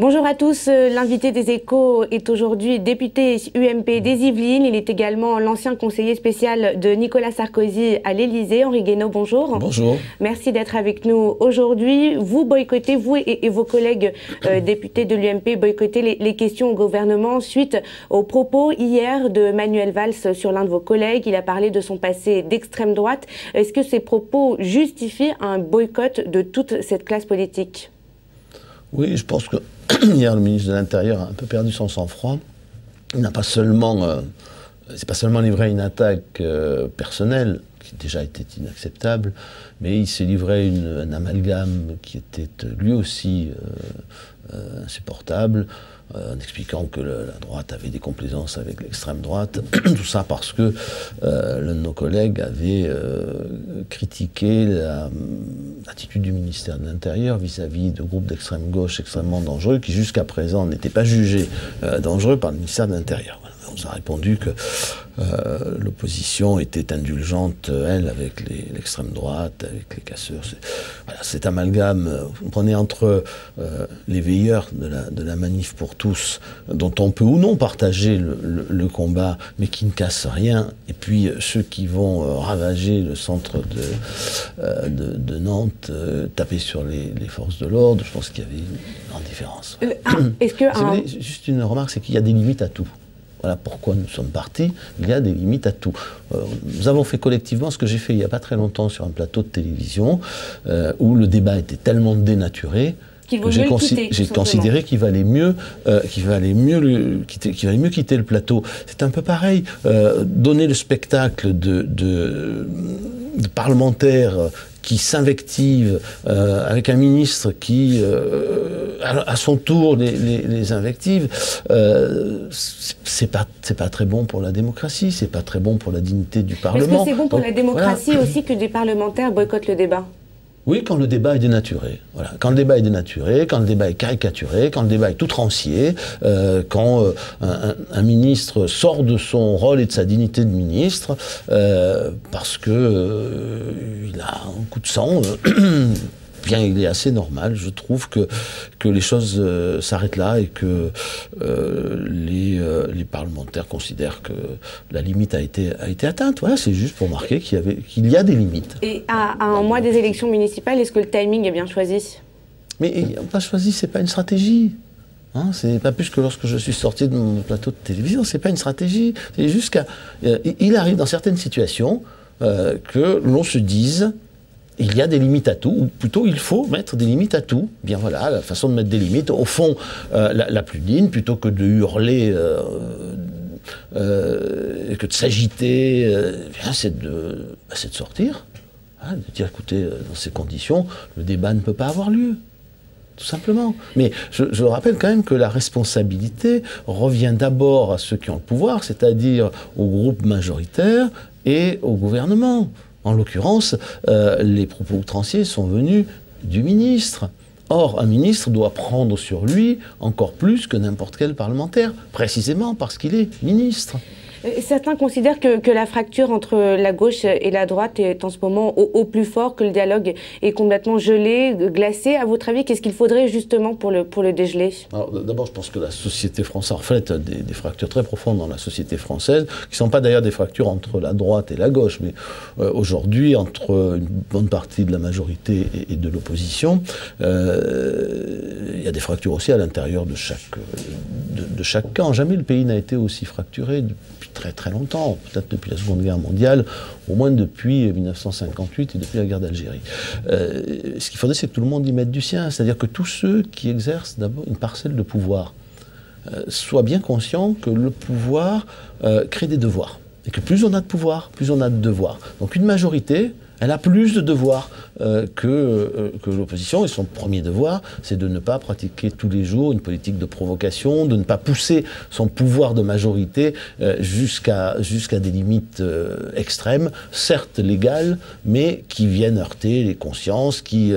Bonjour à tous, l'invité des Échos est aujourd'hui député UMP des Yvelines. Il est également l'ancien conseiller spécial de Nicolas Sarkozy à l'Élysée. Henri Guénaud, bonjour. Bonjour. Merci d'être avec nous aujourd'hui. Vous boycottez, vous et vos collègues députés de l'UMP, boycottez les questions au gouvernement suite aux propos hier de Manuel Valls sur l'un de vos collègues. Il a parlé de son passé d'extrême droite. Est-ce que ces propos justifient un boycott de toute cette classe politique ? Oui, je pense que hier, le ministre de l'Intérieur a un peu perdu son sang-froid. Il n'a pas seulement, c'est pas seulement livré à une attaque personnelle, qui déjà était inacceptable, mais il s'est livré à un amalgame qui était lui aussi insupportable, en expliquant que la droite avait des complaisances avec l'extrême droite. Tout ça parce que l'un de nos collègues avait critiqué l'attitude du ministère de l'Intérieur vis-à-vis de groupes d'extrême gauche extrêmement dangereux qui jusqu'à présent n'étaient pas jugés dangereux par le ministère de l'Intérieur. Voilà. On a répondu que l'opposition était indulgente, elle, avec l'extrême droite, avec les casseurs. Voilà, cet amalgame, vous prenez entre les veilleurs de la manif pour tous, dont on peut ou non partager le combat, mais qui ne cassent rien, et puis ceux qui vont ravager le centre de Nantes, taper sur les forces de l'ordre, je pense qu'il y avait une grande différence. Est-ce que juste une remarque, c'est qu'il y a des limites à tout. Voilà pourquoi nous sommes partis, il y a des limites à tout. Nous avons fait collectivement ce que j'ai fait il n'y a pas très longtemps sur un plateau de télévision, où le débat était tellement dénaturé que j'ai considéré qu'il valait mieux, quitter le plateau. C'est un peu pareil, donner le spectacle de parlementaires qui s'invectivent avec un ministre qui, à son tour, les invective, c'est pas très bon pour la démocratie, c'est pas très bon pour la dignité du Parlement. Est-ce que c'est bon pour la démocratie aussi que des parlementaires boycottent le débat ? Oui, quand le débat est dénaturé. Voilà. Quand le débat est dénaturé, quand le débat est caricaturé, quand le débat est outrancier, quand un ministre sort de son rôle et de sa dignité de ministre, parce que il a un coup de sang, bien, il est assez normal, je trouve, que les choses s'arrêtent là et que les parlementaires considèrent que la limite a été atteinte. Voilà, c'est juste pour marquer qu'il y a des limites. Et à un mois des élections municipales, est-ce que le timing est bien choisi ? Mais pas choisi, c'est pas une stratégie. Hein, c'est pas plus que lorsque je suis sorti de mon plateau de télévision, c'est pas une stratégie. C'est juste qu'il arrive dans certaines situations que l'on se dise il y a des limites à tout, ou plutôt il faut mettre des limites à tout. Bien voilà, la façon de mettre des limites, au fond, la plus digne, plutôt que de hurler, que de s'agiter, c'est de sortir, hein, de dire écoutez, dans ces conditions, le débat ne peut pas avoir lieu. Tout simplement. Mais je rappelle quand même que la responsabilité revient d'abord à ceux qui ont le pouvoir, c'est-à-dire au groupe majoritaire et au gouvernement. En l'occurrence, les propos outranciers sont venus du ministre. Or, un ministre doit prendre sur lui encore plus que n'importe quel parlementaire, précisément parce qu'il est ministre. Certains considèrent que la fracture entre la gauche et la droite est en ce moment au plus fort, que le dialogue est complètement gelé, glacé. À votre avis, qu'est-ce qu'il faudrait justement pour le dégeler ? Alors, d'abord, je pense que la société française reflète des fractures très profondes dans la société française, qui ne sont pas d'ailleurs des fractures entre la droite et la gauche, mais aujourd'hui, entre une bonne partie de la majorité et de l'opposition, il y a des fractures aussi à l'intérieur de chaque camp. Jamais le pays n'a été aussi fracturé depuis très très longtemps, peut-être depuis la Seconde Guerre mondiale, au moins depuis 1958 et depuis la guerre d'Algérie. Ce qu'il faudrait, c'est que tout le monde y mette du sien, c'est-à-dire que tous ceux qui exercent d'abord une parcelle de pouvoir soient bien conscients que le pouvoir crée des devoirs, et que plus on a de pouvoir, plus on a de devoirs. Donc une majorité, elle a plus de devoirs que l'opposition, et son premier devoir, c'est de ne pas pratiquer tous les jours une politique de provocation, de ne pas pousser son pouvoir de majorité jusqu'à des limites extrêmes, certes légales, mais qui viennent heurter les consciences, qui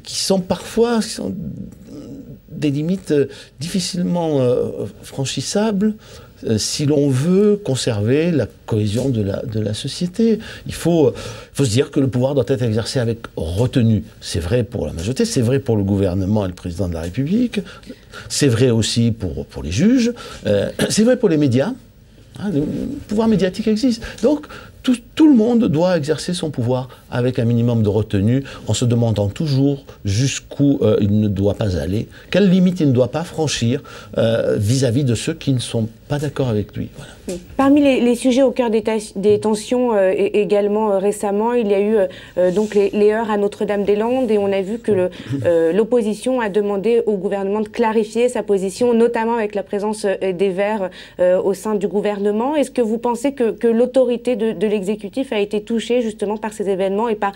sont parfois des limites difficilement franchissables. si l'on veut conserver la cohésion de la société. Il faut se dire que le pouvoir doit être exercé avec retenue. C'est vrai pour la majorité, c'est vrai pour le gouvernement et le président de la République, c'est vrai aussi pour les juges, c'est vrai pour les médias. Le pouvoir médiatique existe. Donc, tout le monde doit exercer son pouvoir avec un minimum de retenue, en se demandant toujours jusqu'où il ne doit pas aller, quelles limites il ne doit pas franchir vis-à-vis de ceux qui ne sont pas d'accord avec lui. Voilà. Parmi les sujets au cœur des tensions également récemment, il y a eu donc les heurts à Notre-Dame-des-Landes, et on a vu que l'opposition a demandé au gouvernement de clarifier sa position, notamment avec la présence des Verts au sein du gouvernement. Est-ce que vous pensez que l'autorité de l'exécutif a été touchée justement par ces événements et par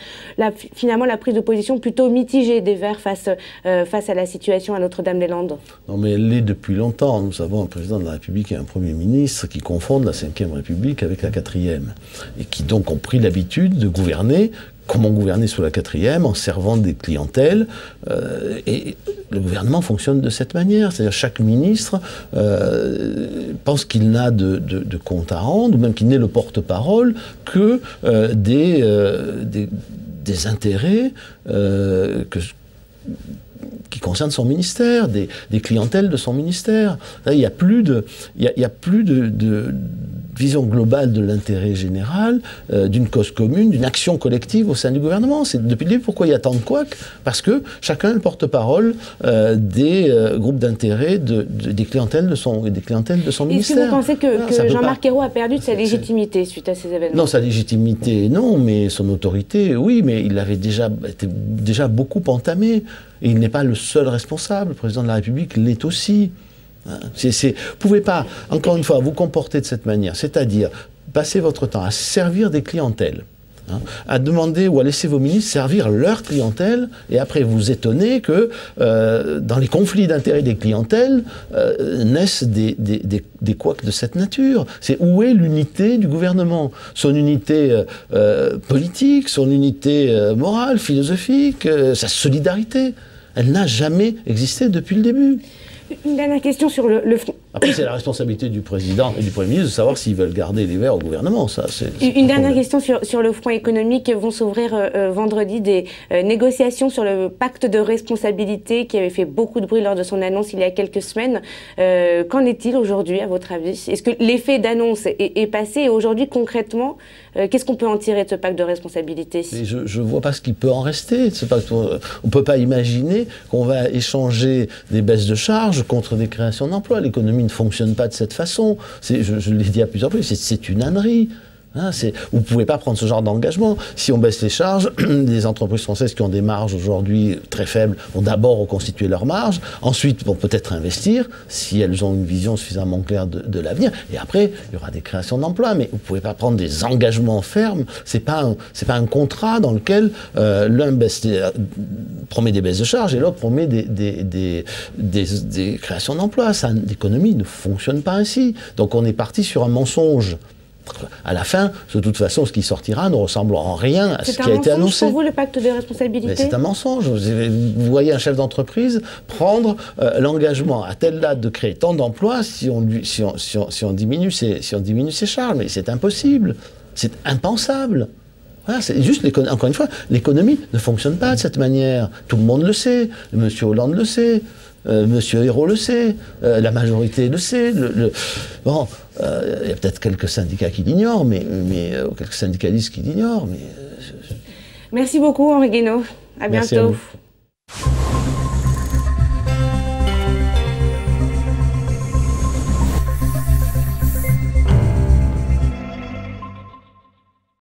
finalement la prise de position plutôt mitigée des Verts face à la situation à Notre-Dame-des-Landes? Non, mais elle l'est depuis longtemps. Nous avons un président de la République et un Premier ministre qui confondent la Ve République avec la 4e, et qui donc ont pris l'habitude de gouverner comme on gouvernait sous la 4e, en servant des clientèles, et le gouvernement fonctionne de cette manière. C'est-à-dire chaque ministre pense qu'il n'a de compte à rendre, ou même qu'il n'est le porte-parole que des intérêts qui concernent son ministère, des clientèles de son ministère. Là, il n'y a plus de vision globale de l'intérêt général, d'une cause commune, d'une action collective au sein du gouvernement. C'est depuis le début pourquoi il y a tant de couacs, parce que chacun est le porte-parole des groupes d'intérêt des clientèles de son ministère. Est-ce que vous pensez que Jean-Marc Ayrault a perdu de sa légitimité suite à ces événements? Non, sa légitimité, non, mais son autorité, oui, mais il avait été déjà beaucoup entamé. Et il n'est pas le seul responsable. Le président de la République l'est aussi. Vous ne pouvez pas, encore une fois, vous comporter de cette manière, c'est-à-dire passer votre temps à servir des clientèles, à demander ou à laisser vos ministres servir leur clientèle, et après vous étonner que dans les conflits d'intérêts des clientèles naissent des couacs de cette nature. C'est où est l'unité du gouvernement? Son unité politique, son unité morale, philosophique, sa solidarité. Elle n'a jamais existé depuis le début. Une dernière question sur le front. Après, c'est la responsabilité du président et du Premier ministre de savoir s'ils veulent garder les Verts au gouvernement. Une dernière question sur le front économique. Vont s'ouvrir vendredi des négociations sur le pacte de responsabilité qui avait fait beaucoup de bruit lors de son annonce il y a quelques semaines. Qu'en est-il aujourd'hui, à votre avis? Est-ce que l'effet d'annonce est passé? Et aujourd'hui, concrètement, qu'est-ce qu'on peut en tirer de ce pacte de responsabilité? Mais je ne vois pas ce qui peut en rester. On ne peut pas imaginer qu'on va échanger des baisses de charges contre des créations d'emplois. L'économie ne fonctionne pas de cette façon. Je l'ai dit à plusieurs reprises, c'est une ânerie. Vous ne pouvez pas prendre ce genre d'engagement. Si on baisse les charges, les entreprises françaises qui ont des marges aujourd'hui très faibles vont d'abord reconstituer leurs marges, ensuite vont peut-être investir, si elles ont une vision suffisamment claire de l'avenir, et après, il y aura des créations d'emplois. Mais vous ne pouvez pas prendre des engagements fermes. C'est pas un contrat dans lequel l'un promet des baisses de charges et l'autre promet des créations d'emplois. L'économie ne fonctionne pas ainsi. Donc on est parti sur un mensonge. À la fin, de toute façon, ce qui sortira ne ressemble en rien à ce qui a été annoncé. C'est un mensonge pour vous, le pacte de responsabilité? C'est un mensonge. Vous voyez un chef d'entreprise prendre l'engagement à telle date de créer tant d'emplois si on diminue ses charges. Mais c'est impossible. C'est impensable. Voilà, c'est juste, encore une fois, l'économie ne fonctionne pas de cette manière. Tout le monde le sait. M. Hollande le sait. Monsieur Ayrault le sait, la majorité le sait. Bon, il y a peut-être quelques syndicats qui l'ignorent, mais quelques syndicalistes qui l'ignorent. Merci beaucoup, Henri Guénaud. À bientôt. Merci à vous.